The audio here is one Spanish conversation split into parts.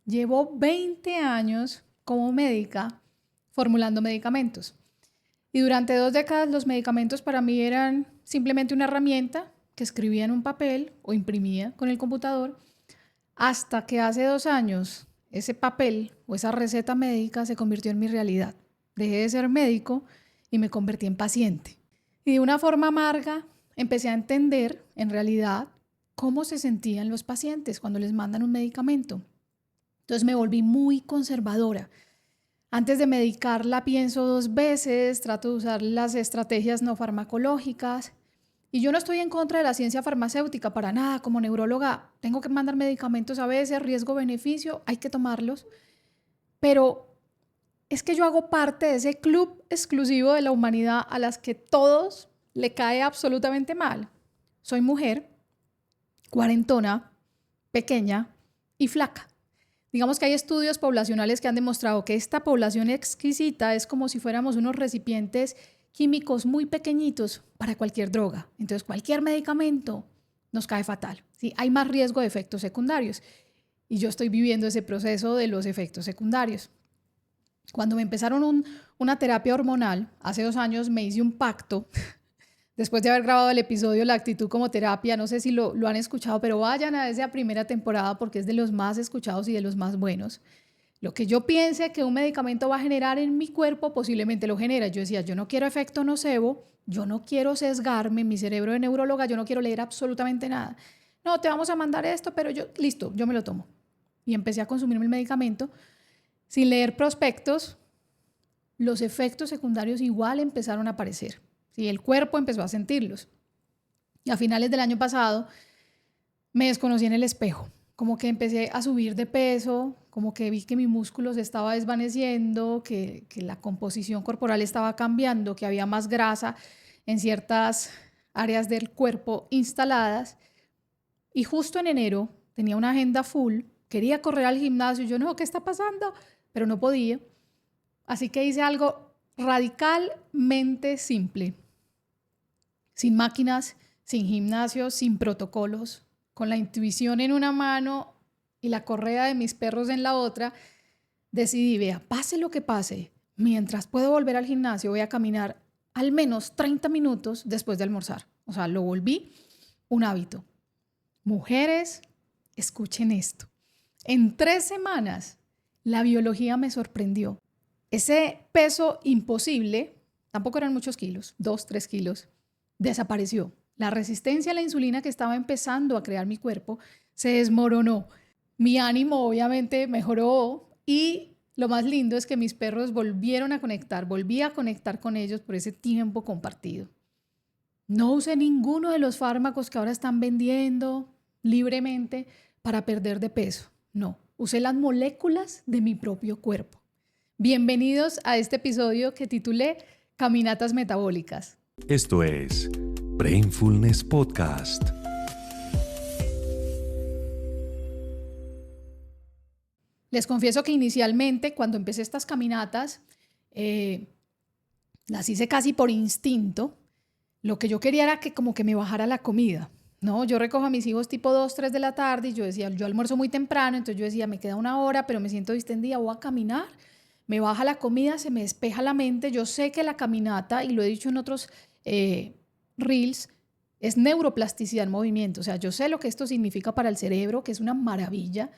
Llevo 20 años como médica formulando medicamentos. Y durante 2 décadas los medicamentos para mí eran simplemente una herramienta que escribía en un papel o imprimía con el computador, hasta que hace 2 años ese papel o esa receta médica se convirtió en mi realidad. Dejé de ser médico y me convertí en paciente. Y de una forma amarga empecé a entender, en realidad, cómo se sentían los pacientes cuando les mandan un medicamento. Entonces me volví muy conservadora. Antes de medicarla pienso 2 veces, trato de usar las estrategias no farmacológicas. Y yo no estoy en contra de la ciencia farmacéutica para nada. Como neuróloga tengo que mandar medicamentos a veces, riesgo-beneficio, hay que tomarlos. Pero es que yo hago parte de ese club exclusivo de la humanidad a las que todos le cae absolutamente mal. Soy mujer, cuarentona, pequeña y flaca. Digamos que hay estudios poblacionales que han demostrado que esta población exquisita es como si fuéramos unos recipientes químicos muy pequeñitos para cualquier droga. Entonces, cualquier medicamento nos cae fatal, ¿sí? Hay más riesgo de efectos secundarios. Y yo estoy viviendo ese proceso de los efectos secundarios. Cuando me empezaron una terapia hormonal, hace 2 años me hice un pacto. Después de haber grabado el episodio La actitud como terapia, no sé si lo han escuchado, pero vayan a esa primera temporada porque es de los más escuchados y de los más buenos. Lo que yo piense que un medicamento va a generar en mi cuerpo, posiblemente lo genera. Yo decía, yo no quiero efecto nocebo, yo no quiero sesgarme, mi cerebro de neuróloga, yo no quiero leer absolutamente nada. No, te vamos a mandar esto, pero listo, yo me lo tomo. Y empecé a consumirme el medicamento sin leer prospectos. Los efectos secundarios igual empezaron a aparecer. Sí, el cuerpo empezó a sentirlos. Y a finales del año pasado me desconocí en el espejo. Como que empecé a subir de peso, como que vi que mi músculo se estaba desvaneciendo, que la composición corporal estaba cambiando, que había más grasa en ciertas áreas del cuerpo instaladas. Y justo en enero tenía una agenda full, quería correr al gimnasio, yo no, ¿qué está pasando? Pero no podía. Así que hice algo radicalmente simple. Sin máquinas, sin gimnasio, sin protocolos, con la intuición en una mano y la correa de mis perros en la otra, decidí, vea, pase lo que pase, mientras puedo volver al gimnasio, voy a caminar al menos 30 minutos después de almorzar. O sea, lo volví un hábito. Mujeres, escuchen esto. En 3 semanas, la biología me sorprendió. Ese peso imposible, tampoco eran muchos kilos, 2, 3 kilos, desapareció. La resistencia a la insulina que estaba empezando a crear mi cuerpo se desmoronó. Mi ánimo obviamente mejoró y lo más lindo es que mis perros volvieron a conectar, volví a conectar con ellos por ese tiempo compartido. No usé ninguno de los fármacos que ahora están vendiendo libremente para perder de peso. No, usé las moléculas de mi propio cuerpo. Bienvenidos a este episodio que titulé Caminatas Metabólicas. Esto es Brainfulness Podcast. Les confieso que inicialmente, cuando empecé estas caminatas, las hice casi por instinto. Lo que yo quería era que como que me bajara la comida, ¿no? Yo recojo a mis hijos tipo 2, 3 de la tarde y yo decía, yo almuerzo muy temprano, entonces yo decía, me queda 1 hora, pero me siento distendida, voy a caminar. Me baja la comida, se me despeja la mente. Yo sé que la caminata, y lo he dicho en otros reels, es neuroplasticidad en movimiento. O sea, yo sé lo que esto significa para el cerebro, que es una maravilla.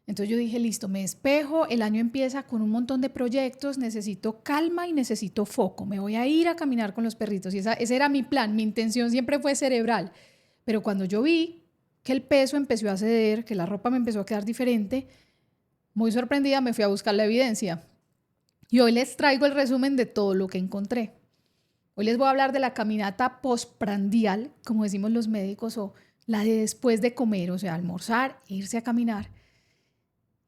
Entonces yo dije, listo, me despejo, el año empieza con un montón de proyectos, necesito calma y necesito foco. Me voy a ir a caminar con los perritos. Y ese era mi plan, mi intención siempre fue cerebral. Pero cuando yo vi que el peso empezó a ceder, que la ropa me empezó a quedar diferente, muy sorprendida me fui a buscar la evidencia. Y hoy les traigo el resumen de todo lo que encontré. Hoy les voy a hablar de la caminata postprandial, como decimos los médicos, o la de después de comer, o sea, almorzar e irse a caminar.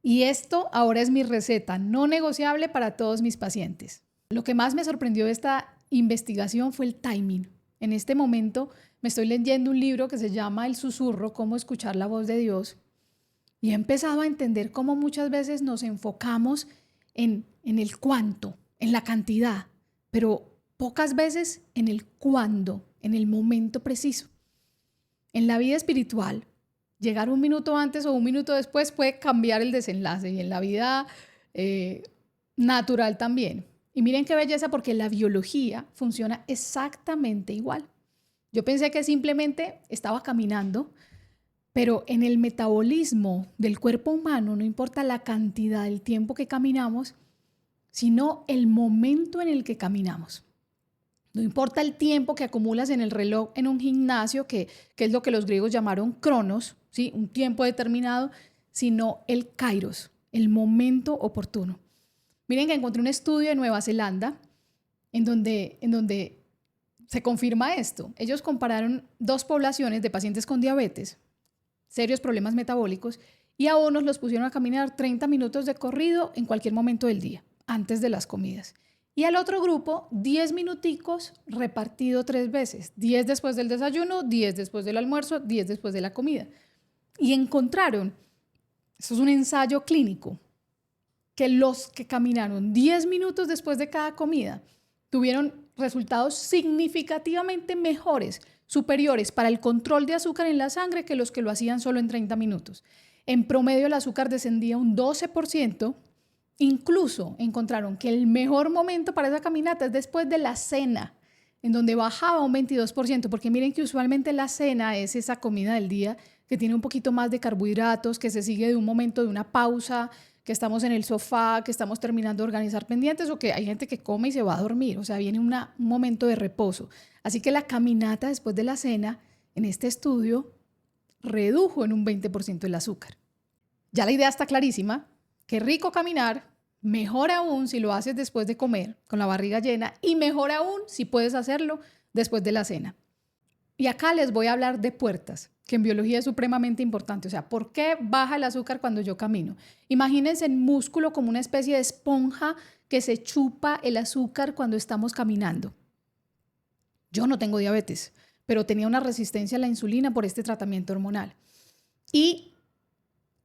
Y esto ahora es mi receta no negociable para todos mis pacientes. Lo que más me sorprendió de esta investigación fue el timing. En este momento me estoy leyendo un libro que se llama El susurro, cómo escuchar la voz de Dios. Y he empezado a entender cómo muchas veces nos enfocamos en el cuánto, en la cantidad, pero pocas veces en el cuándo, en el momento preciso. En la vida espiritual, llegar un minuto antes o un minuto después puede cambiar el desenlace y en la vida natural también. Y miren qué belleza porque la biología funciona exactamente igual. Yo pensé que simplemente estaba caminando, pero en el metabolismo del cuerpo humano no importa la cantidad, el tiempo que caminamos, sino el momento en el que caminamos. No importa el tiempo que acumulas en el reloj en un gimnasio, que es lo que los griegos llamaron cronos, ¿sí? Un tiempo determinado, sino el kairos, el momento oportuno. Miren que encontré un estudio de Nueva Zelanda en donde se confirma esto. Ellos compararon dos poblaciones de pacientes con diabetes, serios problemas metabólicos, y a unos los pusieron a caminar 30 minutos de corrido en cualquier momento del día, antes de las comidas. Y al otro grupo, 10 minuticos repartido 3 veces, 10 después del desayuno, 10 después del almuerzo, 10 después de la comida. Y encontraron, esto es un ensayo clínico, que los que caminaron 10 minutos después de cada comida tuvieron resultados significativamente mejores, superiores para el control de azúcar en la sangre que los que lo hacían solo en 30 minutos. En promedio el azúcar descendía un 12%. Incluso encontraron que el mejor momento para esa caminata es después de la cena, en donde bajaba un 22%, porque miren que usualmente la cena es esa comida del día que tiene un poquito más de carbohidratos, que se sigue de un momento de una pausa, que estamos en el sofá, que estamos terminando de organizar pendientes o que hay gente que come y se va a dormir, o sea, viene un momento de reposo. Así que la caminata después de la cena, en este estudio, redujo en un 20% el azúcar. Ya la idea está clarísima. Qué rico caminar, mejor aún si lo haces después de comer, con la barriga llena, y mejor aún si puedes hacerlo después de la cena. Y acá les voy a hablar de puertas, que en biología es supremamente importante. O sea, ¿por qué baja el azúcar cuando yo camino? Imagínense el músculo como una especie de esponja que se chupa el azúcar cuando estamos caminando. Yo no tengo diabetes, pero tenía una resistencia a la insulina por este tratamiento hormonal. Y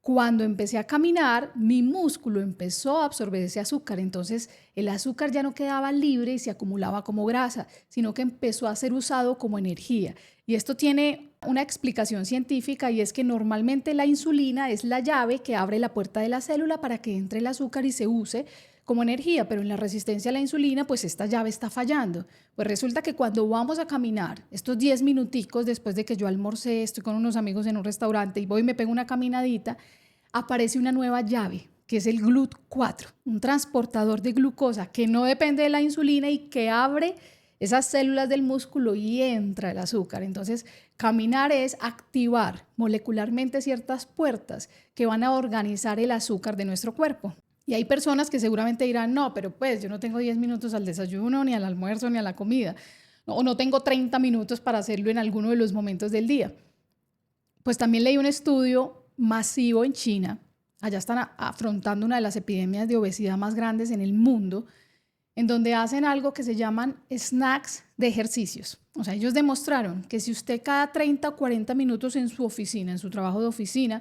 cuando empecé a caminar, mi músculo empezó a absorber ese azúcar. Entonces, el azúcar ya no quedaba libre y se acumulaba como grasa, sino que empezó a ser usado como energía. Y esto tiene una explicación científica y es que normalmente la insulina es la llave que abre la puerta de la célula para que entre el azúcar y se use como energía, pero en la resistencia a la insulina, pues esta llave está fallando. Pues resulta que cuando vamos a caminar, estos 10 minuticos después de que yo almorcé, estoy con unos amigos en un restaurante y voy y me pego una caminadita, aparece una nueva llave, que es el GLUT4, un transportador de glucosa que no depende de la insulina y que abre esas células del músculo y entra el azúcar. Entonces, caminar es activar molecularmente ciertas puertas que van a organizar el azúcar de nuestro cuerpo. Y hay personas que seguramente dirán, no, pero pues yo no tengo 10 minutos al desayuno, ni al almuerzo, ni a la comida. O no tengo 30 minutos para hacerlo en alguno de los momentos del día. Pues también leí un estudio masivo en China. Allá están afrontando una de las epidemias de obesidad más grandes en el mundo, en donde hacen algo que se llaman snacks de ejercicios. O sea, ellos demostraron que si usted cada 30 o 40 minutos en su oficina, en su trabajo de oficina,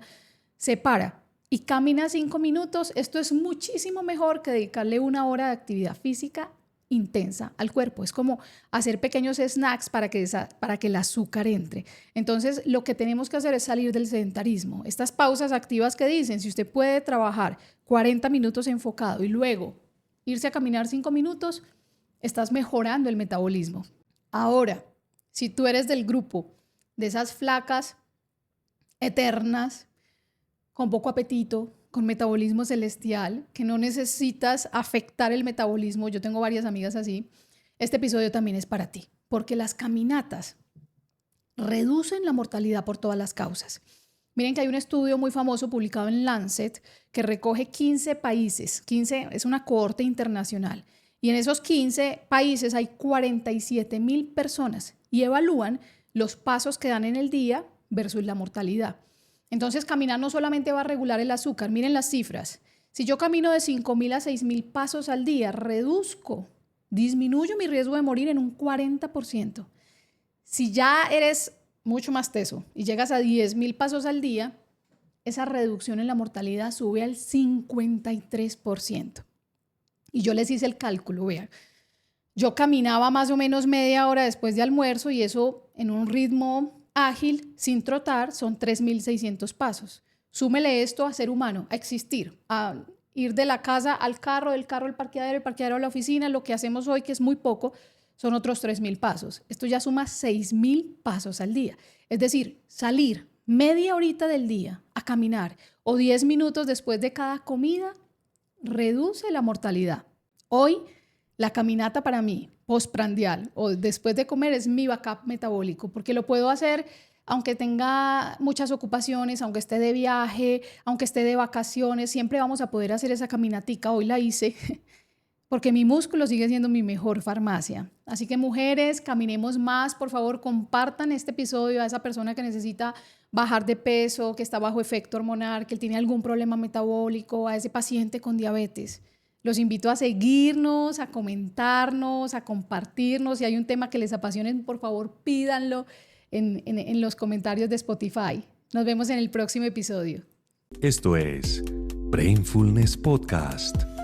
se para y camina 5 minutos, esto es muchísimo mejor que dedicarle 1 hora de actividad física intensa al cuerpo. Es como hacer pequeños snacks para que el azúcar entre. Entonces, lo que tenemos que hacer es salir del sedentarismo. Estas pausas activas que dicen, si usted puede trabajar 40 minutos enfocado y luego irse a caminar 5 minutos, estás mejorando el metabolismo. Ahora, si tú eres del grupo de esas flacas eternas, con poco apetito, con metabolismo celestial, que no necesitas afectar el metabolismo, yo tengo varias amigas así, este episodio también es para ti, porque las caminatas reducen la mortalidad por todas las causas. Miren que hay un estudio muy famoso publicado en Lancet que recoge 15 países, 15 es una cohorte internacional, y en esos 15 países hay 47,000 personas y evalúan los pasos que dan en el día versus la mortalidad. Entonces, caminar no solamente va a regular el azúcar, miren las cifras. Si yo camino de 5,000 a 6,000 pasos al día, disminuyo mi riesgo de morir en un 40%. Si ya eres mucho más teso y llegas a 10,000 pasos al día, esa reducción en la mortalidad sube al 53%. Y yo les hice el cálculo, vean. Yo caminaba más o menos media hora después de almuerzo y eso en un ritmo ágil sin trotar son 3.600 pasos. Súmele esto a ser humano, a existir, a ir de la casa al carro, del carro al parqueadero, el parqueadero a la oficina. Lo que hacemos hoy, que es muy poco, son otros 3.000 pasos. Esto ya suma 6.000 pasos al día. Es decir, salir media horita del día a caminar o 10 minutos después de cada comida reduce la mortalidad. Hoy, la caminata para mí, postprandial o después de comer, es mi backup metabólico, porque lo puedo hacer aunque tenga muchas ocupaciones, aunque esté de viaje, aunque esté de vacaciones, siempre vamos a poder hacer esa caminatica. Hoy la hice porque mi músculo sigue siendo mi mejor farmacia. Así que mujeres, caminemos más, por favor, compartan este episodio a esa persona que necesita bajar de peso, que está bajo efecto hormonal, que tiene algún problema metabólico, a ese paciente con diabetes. Los invito a seguirnos, a comentarnos, a compartirnos. Si hay un tema que les apasione, por favor, pídanlo en los comentarios de Spotify. Nos vemos en el próximo episodio. Esto es Brainfulness Podcast.